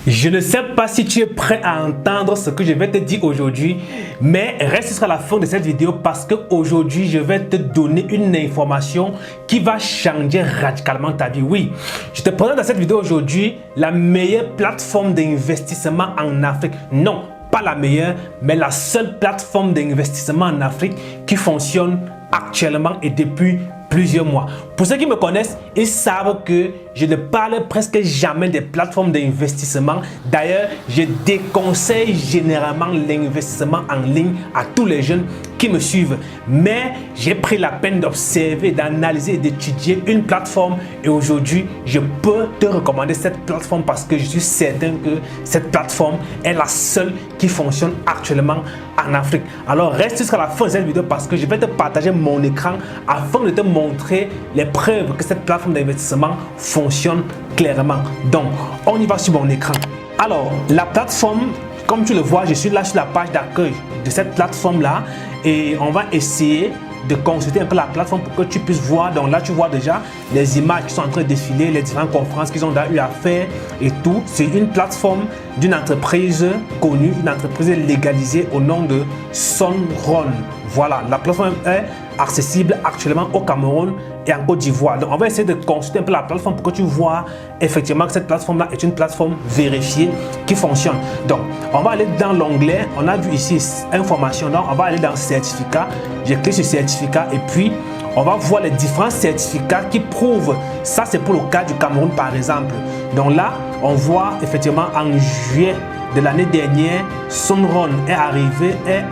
Je ne sais pas si tu es prêt à entendre ce que je vais te dire aujourd'hui, mais reste jusqu'à la fin de cette vidéo parce qu'aujourd'hui, je vais te donner une information qui va changer radicalement ta vie. Oui, je te présente dans cette vidéo aujourd'hui la meilleure plateforme d'investissement en Afrique. Non, pas la meilleure, mais la seule plateforme d'investissement en Afrique qui fonctionne actuellement et depuis plusieurs mois. Pour ceux qui me connaissent, ils savent que je ne parle presque jamais des plateformes d'investissement. D'ailleurs, je déconseille généralement l'investissement en ligne à tous les jeunes qui me suivent. Mais j'ai pris la peine d'observer, d'analyser et d'étudier une plateforme et aujourd'hui, je peux te recommander cette plateforme parce que je suis certain que cette plateforme est la seule qui fonctionne actuellement en Afrique. Alors, reste jusqu'à la fin de cette vidéo parce que je vais te partager mon écran afin de te montrer les preuves que cette plateforme d'investissement fonctionne clairement. Donc, on y va sur mon écran. Alors, la plateforme, comme tu le vois, je suis là sur la page d'accueil de cette plateforme-là et on va essayer de consulter un peu la plateforme pour que tu puisses voir. Donc là, tu vois déjà les images qui sont en train de défiler, les différentes conférences qu'ils ont eu à faire et tout. C'est une plateforme d'une entreprise connue, une entreprise légalisée au nom de Sunrun. Voilà, la plateforme est accessible actuellement au Cameroun et en Côte d'Ivoire. Donc, on va essayer de consulter un peu la plateforme pour que tu vois effectivement que cette plateforme-là est une plateforme vérifiée qui fonctionne. Donc, on va aller dans l'onglet. On a vu ici information. Donc, on va aller dans certificat. J'ai cliqué sur certificat et puis on va voir les différents certificats qui prouvent. Ça, c'est pour le cas du Cameroun, par exemple. Donc là, on voit effectivement en juillet de l'année dernière, Sunrun est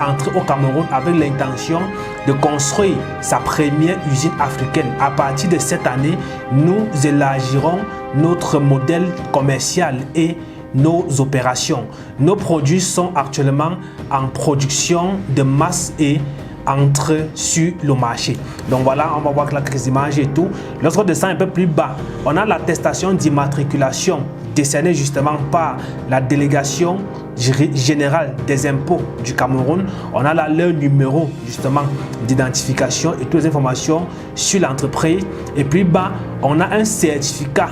entré au Cameroun avec l'intention de construire sa première usine africaine. À partir de cette année, nous élargirons notre modèle commercial et nos opérations. Nos produits sont actuellement en production de masse et entre sur le marché. Donc voilà, on va voir quelques images et tout. Lorsqu'on descend un peu plus bas, on a l'attestation d'immatriculation décernée justement par la délégation générale des impôts du Cameroun. On a là leur numéro justement d'identification et toutes les informations sur l'entreprise. Et plus bas, on a un certificat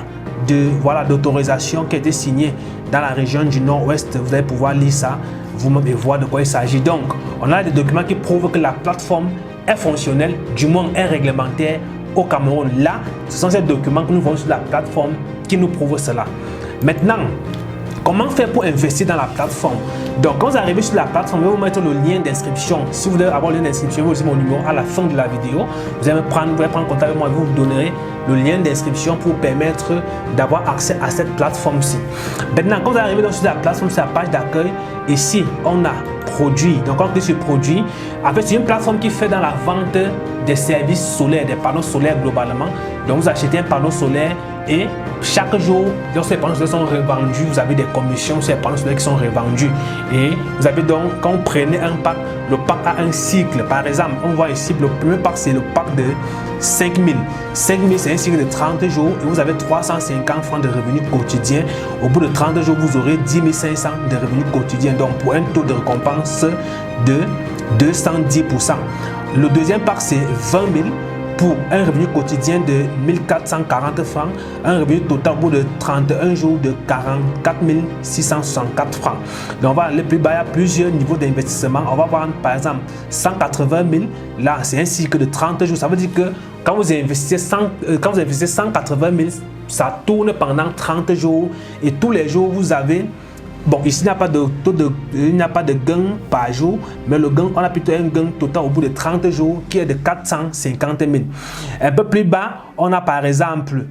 d'autorisation qui a été signé dans la région du Nord-Ouest. Vous allez pouvoir lire ça vous-même et voir de quoi il s'agit. Donc, on a des documents qui prouvent que la plateforme est fonctionnelle, du moins est réglementaire au Cameroun. Là, ce sont ces documents que nous voyons sur la plateforme qui nous prouvent cela. Maintenant, comment faire pour investir dans la plateforme? Donc, quand vous arrivez sur la plateforme, je vais vous mettre le lien d'inscription. Si vous voulez avoir le lien d'inscription, vous avez mon numéro à la fin de la vidéo. Vous allez prendre contact avec moi et vous donnerez le lien d'inscription pour vous permettre d'avoir accès à cette plateforme-ci. Maintenant, quand vous arrivez sur la plateforme, sur la page d'accueil, ici, on a produits. Donc, on clique sur produits. En fait, c'est une plateforme qui fait dans la vente des services solaires, des panneaux solaires globalement. Donc, vous achetez un panneau solaire et chaque jour, lorsque les panneaux solaires sont revendus, vous avez des commissions sur les panneaux solaires qui sont revendus. Et vous avez donc, quand vous prenez un pack, le pack a un cycle. Par exemple, on voit ici, le premier pack, c'est le pack de 5000. 5000, c'est un cycle de 30 jours et vous avez 350 francs de revenus quotidiens. Au bout de 30 jours, vous aurez 10 500 de revenus quotidiens. Donc, pour un taux de récompense de 210%. Le deuxième pack, c'est 20 000. Pour un revenu quotidien de 1440 francs, un revenu total au bout de 31 jours de 44 664 francs. Donc on va aller plus bas, il y a plusieurs niveaux d'investissement. On va voir par exemple 180 000, là c'est un cycle de 30 jours. Ça veut dire que quand vous investissez 180 000, ça tourne pendant 30 jours et tous les jours vous avez... Bon, ici, il n'y a pas de gain par jour, mais le gain, on a plutôt un gain total au bout de 30 jours qui est de 450 000. Un peu plus bas, on a par exemple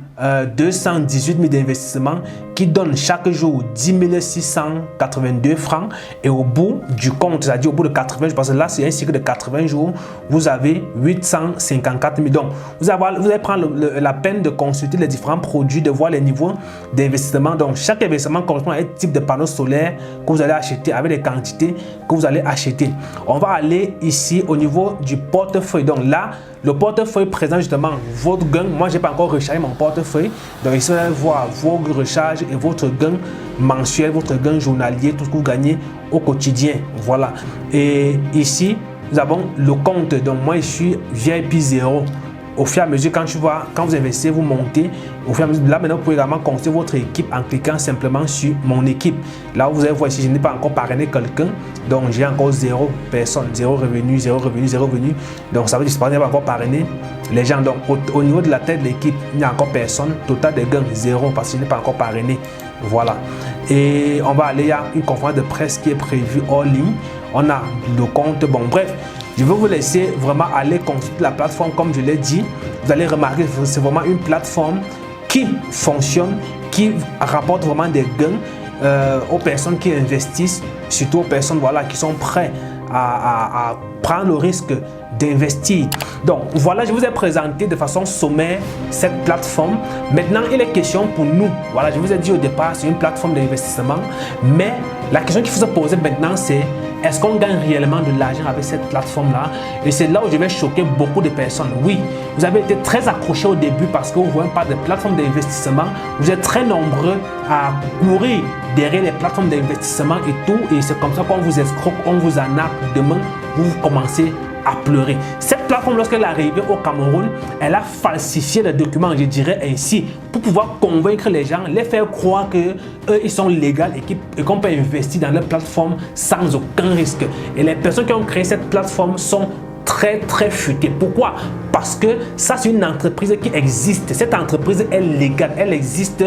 218 000 d'investissement qui donne chaque jour 10 682 francs et au bout du compte, c'est-à-dire au bout de 80 jours, parce que là c'est un cycle de 80 jours, vous avez 854 000. Donc vous allez prendre la peine de consulter les différents produits, de voir les niveaux d'investissement. Donc chaque investissement correspond à un type de panneau solaire que vous allez acheter avec les quantités que vous allez acheter. On va aller ici au niveau du portefeuille. Donc là, le portefeuille présente justement votre gain. Moi, je n'ai pas encore rechargé mon portefeuille. Donc ici, vous allez voir vos recharges et votre gain mensuel, votre gain journalier, tout ce que vous gagnez au quotidien. Voilà. Et ici, nous avons le compte. Donc moi, je suis VIP 0. au fur et à mesure, quand vous investissez, vous montez. Au fur et à mesure, là maintenant, vous pouvez également consulter votre équipe en cliquant simplement sur mon équipe. Là, vous allez voir ici, je n'ai pas encore parrainé quelqu'un. Donc, j'ai encore 0 personnes, 0 revenu, 0 revenu, 0 revenu. Donc, ça veut dire que je n'ai pas encore parrainé les gens. Donc, au niveau de la tête de l'équipe, il n'y a encore personne. Total de gains, 0 parce que je n'ai pas encore parrainé. Voilà. Et on va aller, il y a une conférence de presse qui est prévue en ligne. On a le compte. Bon, bref, je vais vous laisser vraiment aller consulter la plateforme comme je l'ai dit. Vous allez remarquer que c'est vraiment une plateforme qui fonctionne, qui rapporte vraiment des gains aux personnes qui investissent, surtout aux personnes voilà, qui sont prêtes à prendre le risque d'investir. Donc voilà, je vous ai présenté de façon sommaire cette plateforme. Maintenant, il est question pour nous. Voilà, je vous ai dit au départ, c'est une plateforme d'investissement. Mais la question qu'il faut se poser maintenant, c'est est-ce qu'on gagne réellement de l'argent avec cette plateforme-là? Et c'est là où je vais choquer beaucoup de personnes. Oui, vous avez été très accrochés au début parce que vous ne voyez pas de plateforme d'investissement. Vous êtes très nombreux à courir derrière les plateformes d'investissement et tout. Et c'est comme ça qu'on vous escroque, on vous arnaque. Demain, vous commencez à pleurer. Cette plateforme, lorsqu'elle est arrivée au Cameroun, elle a falsifié les documents, je dirais ainsi, pour pouvoir convaincre les gens, les faire croire que eux, ils sont légaux et qu'on peut investir dans leur plateforme sans aucun risque. Et les personnes qui ont créé cette plateforme sont très futées. Pourquoi? Parce que ça, c'est une entreprise qui existe. Cette entreprise est légale, elle existe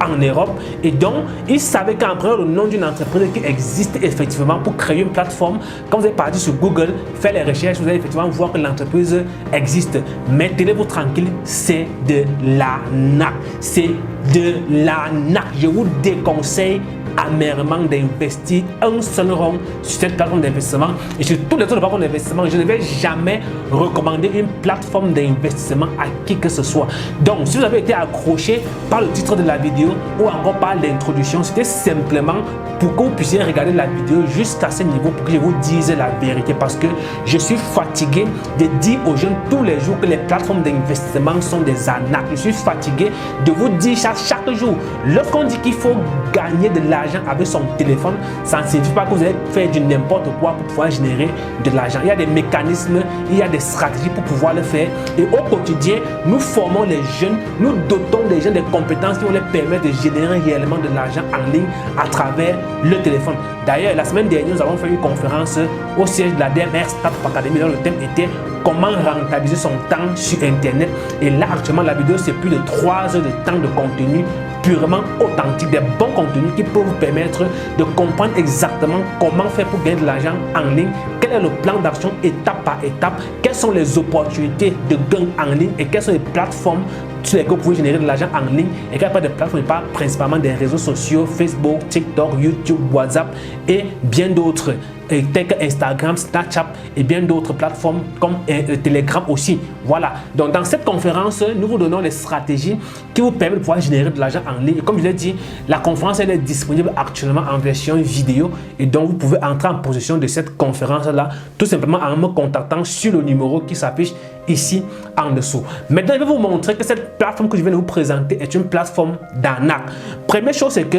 en Europe. Et donc, ils savaient qu'en prenant le nom d'une entreprise qui existe effectivement pour créer une plateforme, quand vous êtes parti sur Google, faire les recherches, vous allez effectivement voir que l'entreprise existe. Mais tenez-vous tranquille, c'est de l'arnaque. C'est de l'arnaque. Je vous déconseille amèrement d'investir un seul rond sur cette plateforme d'investissement et sur toutes les autres plateformes d'investissement. Je ne vais jamais recommander une plateforme d'investissement à qui que ce soit. Donc, si vous avez été accroché par le titre de la vidéo ou encore par l'introduction, c'était simplement pour que vous puissiez regarder la vidéo jusqu'à ce niveau pour que je vous dise la vérité, parce que je suis fatigué de dire aux jeunes tous les jours que les plateformes d'investissement sont des arnaques. Je suis fatigué de vous dire chaque jour, lorsqu'on dit qu'il faut gagner de l'argent avec son téléphone, ça ne signifie pas que vous allez faire du n'importe quoi pour pouvoir générer de l'argent. Il y a des mécanismes, il y a des stratégies pour pouvoir le faire. Et au quotidien, nous formons les jeunes, nous dotons les jeunes des compétences qui vont les permettre de générer réellement de l'argent en ligne à travers le téléphone. D'ailleurs, la semaine dernière, nous avons fait une conférence au siège de la DMR Startup Academy dont le thème était comment rentabiliser son temps sur Internet. Et là, actuellement, la vidéo, c'est plus de 3 heures de temps de contenu purement authentique, des bons contenus qui peuvent vous permettre de comprendre exactement comment faire pour gagner de l'argent en ligne, quel est le plan d'action étape par étape, quelles sont les opportunités de gain en ligne et quelles sont les plateformes sur lesquelles vous pouvez générer de l'argent en ligne. Et qu'il n'y a pas de plateformes, pas principalement des réseaux sociaux, Facebook, TikTok, YouTube, WhatsApp et bien d'autres, tels que Instagram, Snapchat et bien d'autres plateformes comme Telegram aussi. Voilà. Donc dans cette conférence, nous vous donnons les stratégies qui vous permettent de pouvoir générer de l'argent en ligne. Et comme je l'ai dit, la conférence elle est disponible actuellement en version vidéo et donc vous pouvez entrer en possession de cette conférence là tout simplement en me contactant sur le numéro qui s'affiche ici en dessous. Maintenant, je vais vous montrer que cette plateforme que je viens de vous présenter est une plateforme d'arnaque. Première chose, c'est que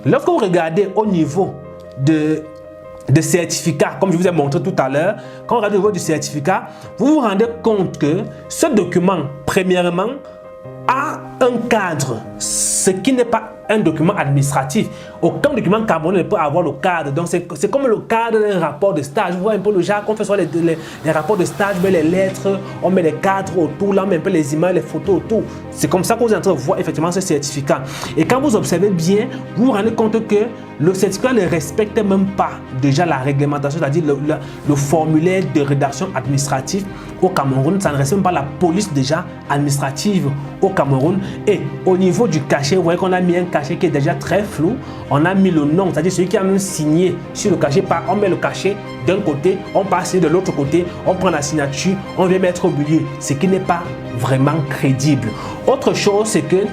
lorsque vous regardez au niveau de certificat, comme je vous ai montré tout à l'heure, quand vous regardez au niveau du certificat, vous vous rendez compte que ce document, premièrement, a un cadre, ce qui n'est pas un document administratif. Aucun document camerounais ne peut avoir le cadre. Donc, c'est comme le cadre d'un rapport de stage. Vous voyez un peu le genre qu'on fait sur les rapports de stage, on met les lettres, on met les cadres autour, là on met un peu les images, les photos autour. C'est comme ça que vous êtes en train de voir effectivement ce certificat. Et quand vous observez bien, vous vous rendez compte que le certificat ne respecte même pas déjà la réglementation, c'est-à-dire le formulaire de rédaction administrative au Cameroun. Ça ne respecte même pas la police déjà administrative au Cameroun. Et au niveau du cachet, vous voyez qu'on a mis un cachet qui est déjà très flou. On a mis le nom, c'est-à-dire celui qui a même signé sur le cachet. On met le cachet d'un côté, on passe de l'autre côté, on prend la signature, on vient mettre au milieu, ce qui n'est pas vraiment crédible. Autre chose, c'est que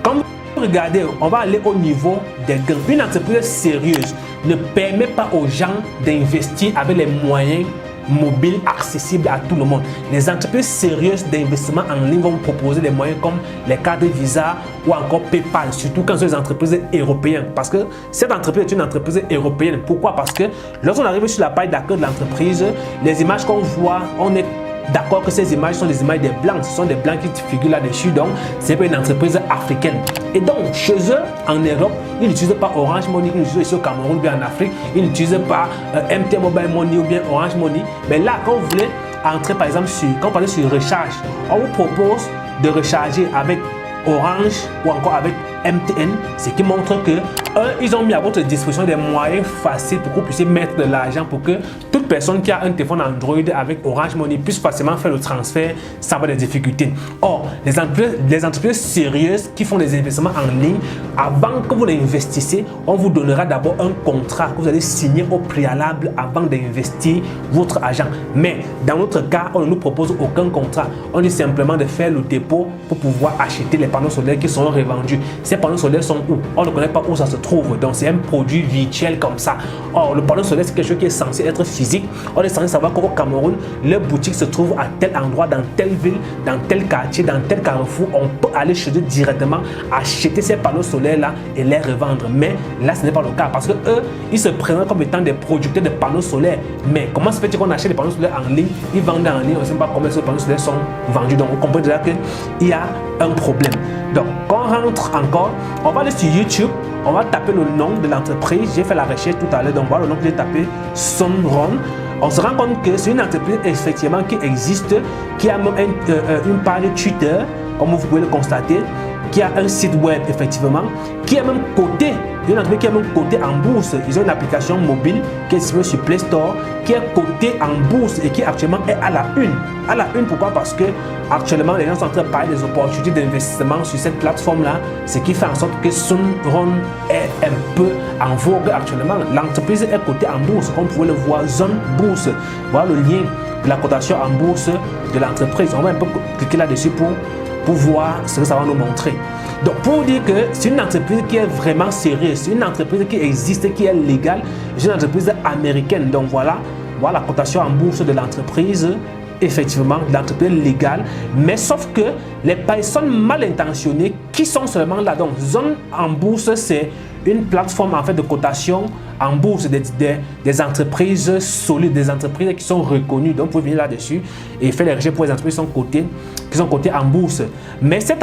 quand vous regardez, on va aller au niveau des gains. Une entreprise sérieuse ne permet pas aux gens d'investir avec les moyens mobiles accessibles à tout le monde. Les entreprises sérieuses d'investissement en ligne vont vous proposer des moyens comme les cartes Visa ou encore PayPal, surtout quand ce sont des entreprises européennes. Parce que cette entreprise est une entreprise européenne. Pourquoi? Parce que lorsqu'on arrive sur la page d'accueil de l'entreprise, les images qu'on voit, on est d'accord que ces images sont des images des blancs, ce sont des blancs qui figurent là-dessus, donc c'est pas une entreprise africaine. Et donc, chez eux, en Europe, ils n'utilisent pas Orange Money, ils l'utilisent ici au Cameroun ou bien en Afrique, ils n'utilisent pas MT Mobile Money ou bien Orange Money. Mais là, quand vous voulez entrer par exemple quand vous parlez sur recharge, on vous propose de recharger avec Orange ou encore avec MTN, ce qui montre que ils ont mis à votre disposition des moyens faciles pour que vous puissiez mettre de l'argent pour que toute personne qui a un téléphone Android avec Orange Money puisse facilement faire le transfert sans avoir de difficultés. Or, les entreprises sérieuses qui font des investissements en ligne, avant que vous l'investissez, on vous donnera d'abord un contrat que vous allez signer au préalable avant d'investir votre argent. Mais dans notre cas, on ne nous propose aucun contrat. On dit simplement de faire le dépôt pour pouvoir acheter les panneaux solaires qui seront revendus. Ces panneaux solaires sont où? On ne connaît pas où ça se trouve. Donc, c'est un produit virtuel comme ça. Or, le panneau solaire, c'est quelque chose qui est censé être physique. On est censé savoir qu'au Cameroun, leur boutique se trouve à tel endroit, dans telle ville, dans tel quartier, dans tel carrefour. On peut aller chez eux directement, acheter ces panneaux solaires-là et les revendre. Mais là, ce n'est pas le cas parce que eux, ils se présentent comme étant des producteurs de panneaux solaires. Mais comment se fait-il qu'on achète des panneaux solaires en ligne? Ils vendent en ligne, on ne sait pas combien ces panneaux solaires sont vendus. Donc, vous comprenez déjà qu'il y a un problème. Donc, quand on rentre encore, on va aller sur YouTube, on va taper le nom de l'entreprise. J'ai fait la recherche tout à l'heure, donc voilà le nom que j'ai tapé, Sunrun. On se rend compte que c'est une entreprise effectivement qui existe, qui a même une page Twitter, comme vous pouvez le constater, qui a un site web effectivement, qui est même coté. Il y a une entreprise qui est même cotée en bourse. Ils ont une application mobile qui est disponible sur Play Store, qui est cotée en bourse et qui actuellement est à la une. À la une, pourquoi? Parce que actuellement les gens sont en train de parler des opportunités d'investissement sur cette plateforme-là, ce qui fait en sorte que Sunrun est un peu en vogue actuellement. L'entreprise est cotée en bourse, comme vous pouvez le voir, Zone Bourse. Voilà le lien de la cotation en bourse de l'entreprise. On va un peu cliquer là-dessus pour voir ce que ça va nous montrer. Donc, pour vous dire que c'est une entreprise qui est vraiment sérieuse, c'est une entreprise qui existe, qui est légale, c'est une entreprise américaine. Donc, voilà la cotation en bourse de l'entreprise, effectivement, de l'entreprise légale. Mais sauf que les personnes mal intentionnées qui sont seulement là, donc, Zone en bourse, c'est une plateforme en fait de cotation en bourse des entreprises solides, des entreprises qui sont reconnues. Donc, vous pouvez venir là-dessus et faire les recherches pour les entreprises qui sont cotées en bourse. Mais ces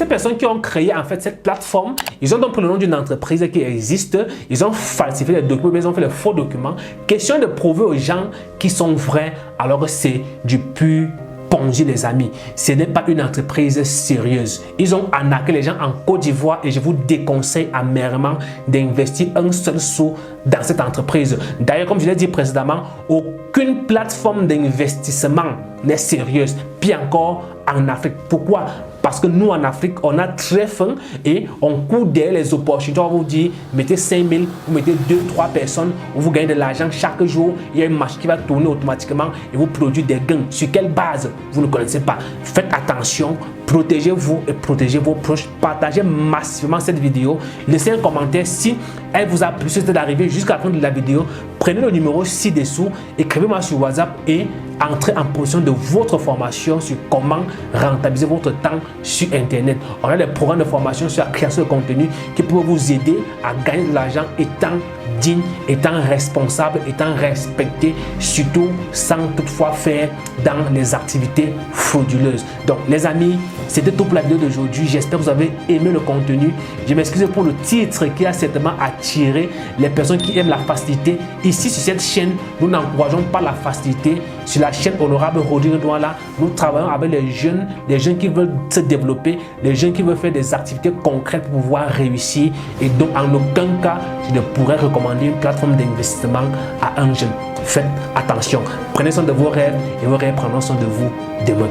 personnes qui ont créé en fait cette plateforme, ils ont donc pris le nom d'une entreprise qui existe, ils ont falsifié les documents, ils ont fait les faux documents. Question de prouver aux gens qui sont vrais, alors que c'est du pur Ponzi, les amis. Ce n'est pas une entreprise sérieuse. Ils ont arnaqué les gens en Côte d'Ivoire et je vous déconseille amèrement d'investir un seul sou dans cette entreprise. D'ailleurs, comme je l'ai dit précédemment, aucune plateforme d'investissement n'est sérieuse, puis encore en Afrique. Pourquoi? Parce que nous, en Afrique, on a très faim et on court derrière les opportunités. On va vous dire, mettez 5 000, vous mettez 2-3 personnes, vous gagnez de l'argent chaque jour. Il y a une machine qui va tourner automatiquement et vous produit des gains. Sur quelle base? Vous ne connaissez pas. Faites attention, protégez-vous et protégez vos proches. Partagez massivement cette vidéo. Laissez un commentaire si elle vous a plu. Si c'est d'arriver jusqu'à la fin de la vidéo, prenez le numéro ci-dessous, écrivez-moi sur WhatsApp et entrez en position de votre formation sur comment rentabiliser votre temps sur Internet. On a des programmes de formation sur la création de contenu qui peuvent vous aider à gagner de l'argent étant digne, étant responsable, étant respecté, surtout sans toutefois faire dans les activités frauduleuses. Donc les amis, c'était tout pour la vidéo d'aujourd'hui. J'espère que vous avez aimé le contenu. Je m'excuse pour le titre qui a certainement attiré les personnes qui aiment la facilité. Ici sur cette chaîne, nous n'encourageons pas la facilité. Sur la chaîne Honorable Rodrigue Douala, nous travaillons avec les jeunes qui veulent se développer, les jeunes qui veulent faire des activités concrètes pour pouvoir réussir. Et donc en aucun cas, je ne pourrais recommander une plateforme d'investissement à un jeune. Faites attention, prenez soin de vos rêves et vos rêves prendront soin de vous demain.